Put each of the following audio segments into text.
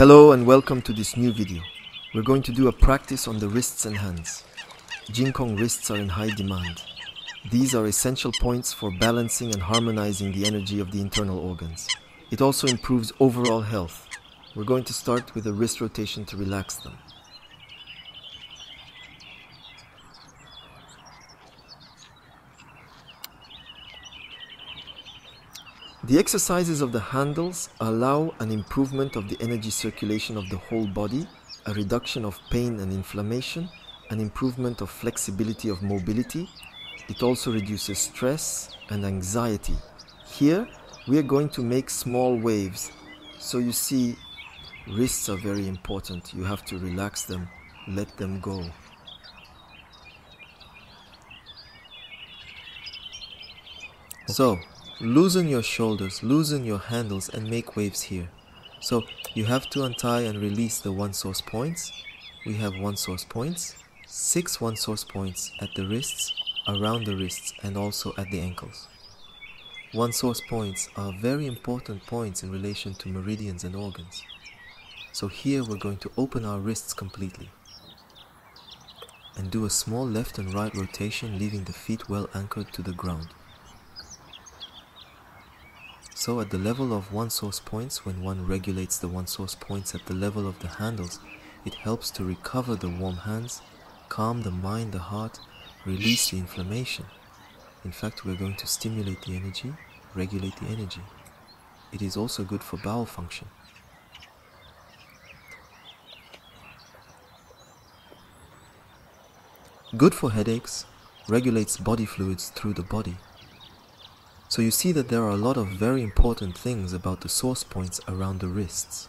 Hello and welcome to this new video. We're going to do a practice on the wrists and hands. Qi Gong wrists are in high demand. These are essential points for balancing and harmonizing the energy of the internal organs. It also improves overall health. We're going to start with a wrist rotation to relax them. The exercises of the handles allow an improvement of the energy circulation of the whole body, a reduction of pain and inflammation, an improvement of flexibility of mobility. It also reduces stress and anxiety. Here, we are going to make small waves. So you see, wrists are very important. You have to relax them, let them go. So, loosen your shoulders, loosen your handles and make waves here. So you have to untie and release the one source points. We have one source points, 6 one source points at the wrists, around the wrists and also at the ankles. One source points are very important points in relation to meridians and organs. So here we're going to open our wrists completely and do a small left and right rotation, leaving the feet well anchored to the ground. So at the level of one source points, when one regulates the one source points at the level of the handles, it helps to recover the warm hands, calm the mind, the heart, release the inflammation. In fact, we're going to stimulate the energy, regulate the energy. It is also good for bowel function. Good for headaches, regulates body fluids through the body. So you see that there are a lot of very important things about the source points around the wrists.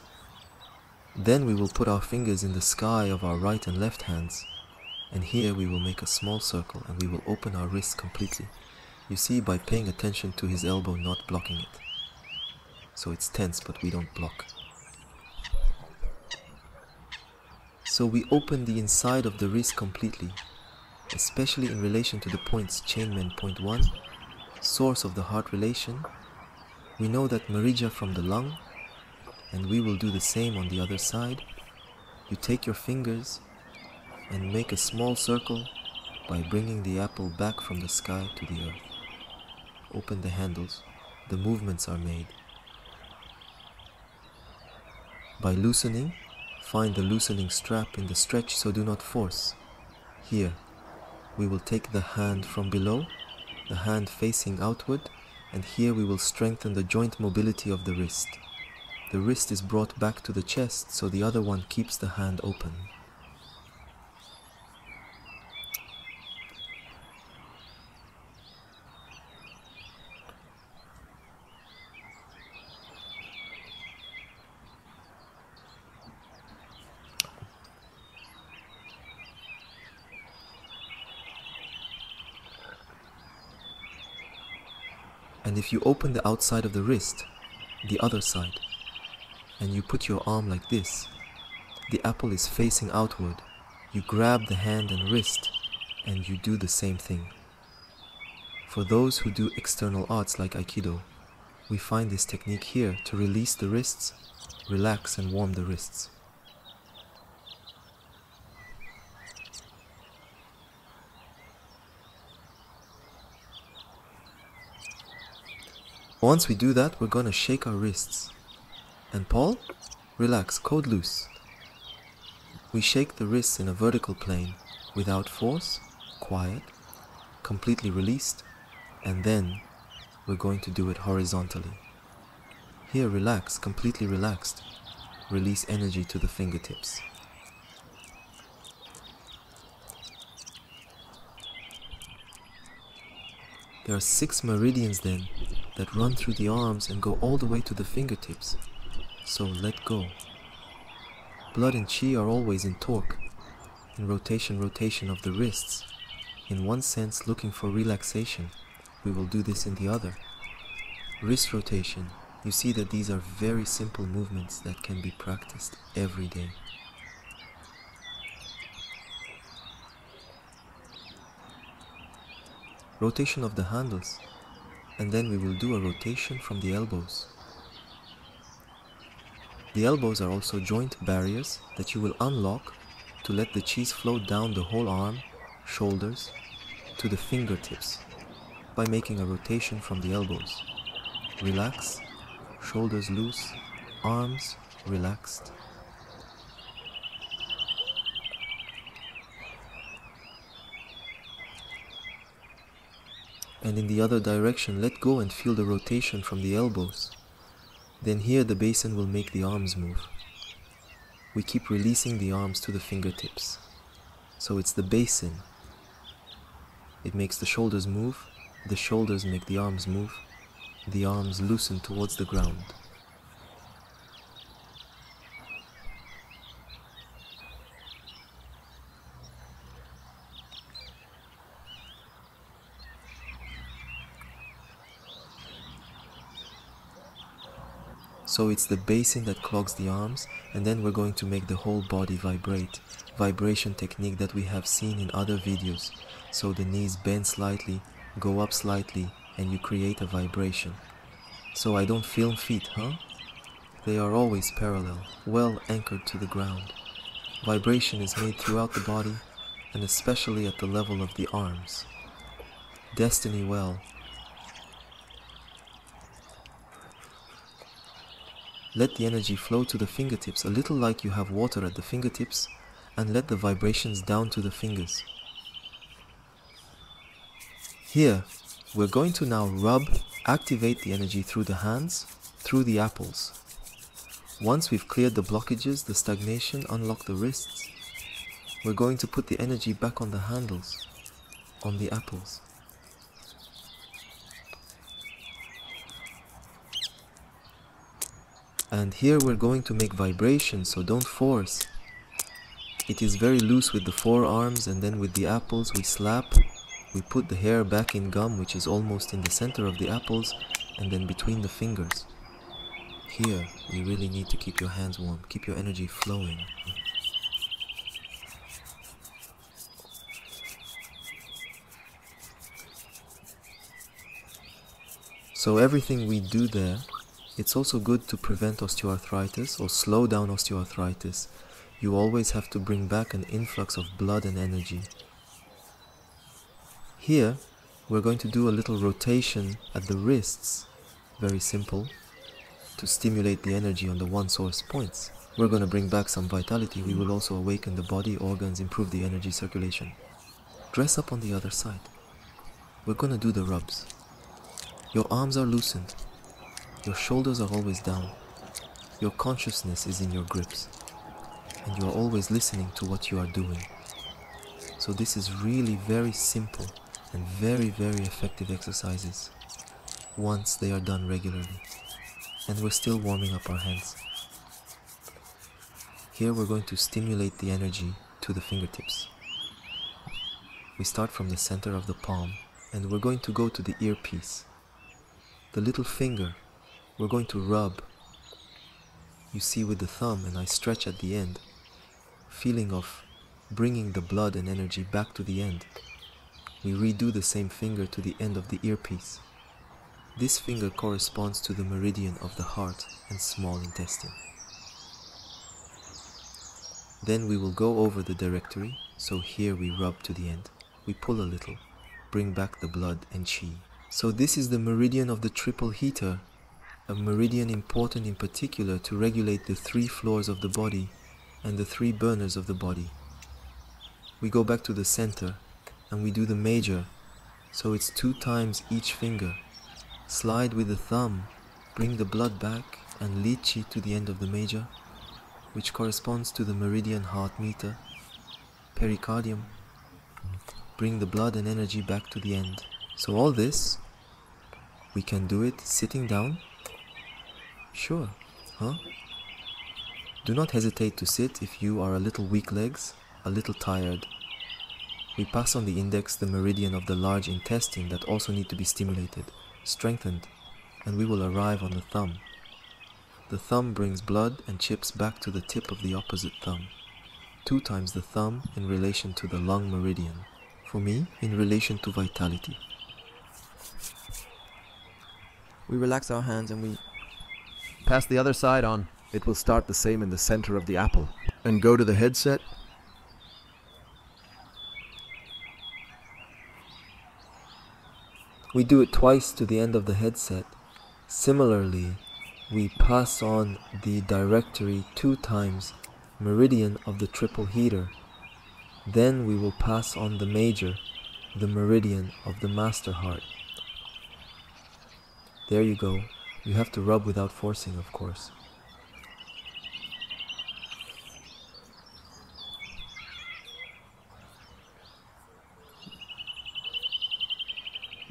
Then we will put our fingers in the sky of our right and left hands, and here we will make a small circle and we will open our wrists completely. You see, by paying attention to his elbow not blocking it. So it's tense but we don't block. So we open the inside of the wrist completely, especially in relation to the points chainmen point 1, source of the heart relation. We know that meridia from the lung, and we will do the same on the other side. You take your fingers and make a small circle by bringing the apple back from the sky to the earth. Open the handles, the movements are made. By loosening, find the loosening strap in the stretch, so do not force. Here, we will take the hand from below, the hand facing outward, and here we will strengthen the joint mobility of the wrist. The wrist is brought back to the chest, so the other one keeps the hand open. And if you open the outside of the wrist, the other side, and you put your arm like this, the apple is facing outward, you grab the hand and wrist, and you do the same thing. For those who do external arts like Aikido, we find this technique here to release the wrists, relax and warm the wrists. Once we do that, we're going to shake our wrists. And Paul, relax, code loose. We shake the wrists in a vertical plane, without force, quiet, completely released, and then we're going to do it horizontally. Here, relax, completely relaxed. Release energy to the fingertips. There are 6 meridians then that run through the arms and go all the way to the fingertips. So let go. Blood and Qi are always in torque, in rotation of the wrists. In one sense, looking for relaxation. We will do this in the other. Wrist rotation. You see that these are very simple movements that can be practiced every day. Rotation of the handles. And then we will do a rotation from the elbows. The elbows are also joint barriers that you will unlock to let the qi flow down the whole arm, shoulders, to the fingertips by making a rotation from the elbows. Relax, shoulders loose, arms relaxed. And in the other direction, let go and feel the rotation from the elbows. Then here the basin will make the arms move. We keep releasing the arms to the fingertips. So it's the basin. It makes the shoulders move, the shoulders make the arms move, the arms loosen towards the ground. So it's the basin that clogs the arms, and then we're going to make the whole body vibrate. Vibration technique that we have seen in other videos. So the knees bend slightly, go up slightly, and you create a vibration. So I don't film feet, huh? They are always parallel, well anchored to the ground. Vibration is made throughout the body, and especially at the level of the arms. Destiny well. Let the energy flow to the fingertips, a little like you have water at the fingertips, and let the vibrations down to the fingers. Here, we're going to now activate the energy through the hands, through the apples. Once we've cleared the blockages, the stagnation, unlock the wrists, we're going to put the energy back on the handles, on the apples. And here we're going to make vibration, so don't force. It is very loose with the forearms, and then with the apples we slap. We put the hair back in gum, which is almost in the center of the apples, and then between the fingers. Here, you really need to keep your hands warm, keep your energy flowing. So everything we do there, it's also good to prevent osteoarthritis or slow down osteoarthritis. You always have to bring back an influx of blood and energy. Here, we're going to do a little rotation at the wrists, very simple, to stimulate the energy on the one source points. We're going to bring back some vitality. We will also awaken the body organs, improve the energy circulation. Dress up on the other side. We're going to do the rubs. Your arms are loosened. Your shoulders are always down. Your consciousness is in your grips. And you are always listening to what you are doing. So this is really very simple and very, very effective exercises once they are done regularly. And we're still warming up our hands. Here we're going to stimulate the energy to the fingertips. We start from the center of the palm, and we're going to go to the earpiece. The little finger, we're going to rub. You see with the thumb, and I stretch at the end, feeling of bringing the blood and energy back to the end. We redo the same finger to the end of the earpiece. This finger corresponds to the meridian of the heart and small intestine. Then we will go over the directory, so here we rub to the end. We pull a little, bring back the blood and qi. So this is the meridian of the triple heater, a meridian important in particular to regulate the 3 floors of the body and the 3 burners of the body. We go back to the center and we do the major, so it's 2 times each finger. Slide with the thumb, bring the blood back and lead qi to the end of the major, which corresponds to the meridian heart meter, pericardium. Bring the blood and energy back to the end. So all this, we can do it sitting down. Sure, huh? Do not hesitate to sit if you are a little weak legs, a little tired. We pass on the index the meridian of the large intestine that also need to be stimulated, strengthened, and we will arrive on the thumb. The thumb brings blood and chips back to the tip of the opposite thumb. 2 times the thumb in relation to the lung meridian. For me, in relation to vitality. We relax our hands and we pass the other side on. It will start the same in the center of the apple. And go to the headset. We do it twice to the end of the headset. Similarly, we pass on the directory 2 times, meridian of the triple heater. Then we will pass on the major, the meridian of the master heart. There you go. You have to rub without forcing, of course.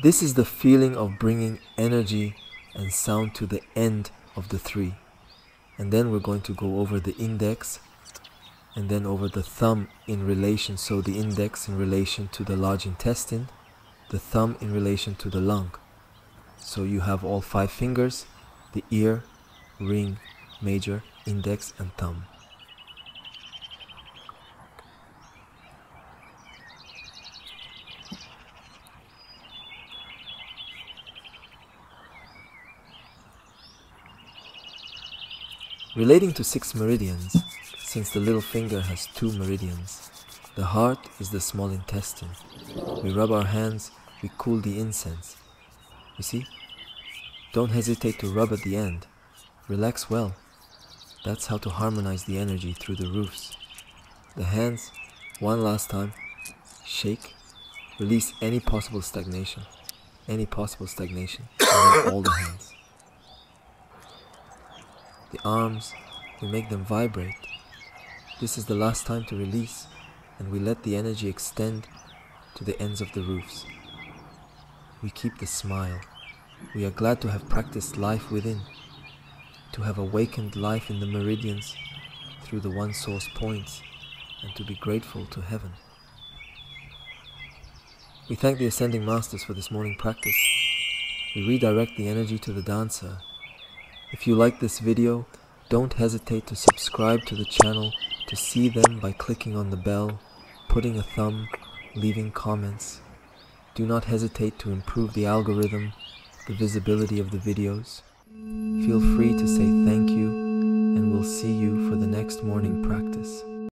This is the feeling of bringing energy and sound to the end of the 3. And then we're going to go over the index and then over the thumb in relation, so the index in relation to the large intestine, the thumb in relation to the lung. So you have all 5 fingers, the ear, ring, major, index and thumb. Relating to 6 meridians, since the little finger has 2 meridians, the heart is the small intestine. We rub our hands, we cool the incense. You see? Don't hesitate to rub at the end. Relax well. That's how to harmonize the energy through the roofs. The hands, one last time. Shake. Release any possible stagnation. And then all the hands. The arms, we make them vibrate. This is the last time to release, and we let the energy extend to the ends of the roofs. We keep the smile. We are glad to have practiced life within, to have awakened life in the meridians through the one source points, and to be grateful to heaven. We thank the Ascending Masters for this morning practice. We redirect the energy to the dancer. If you like this video, don't hesitate to subscribe to the channel to see them by clicking on the bell, putting a thumb, leaving comments. Do not hesitate to improve the algorithm, the visibility of the videos. Feel free to say thank you, and we'll see you for the next morning practice.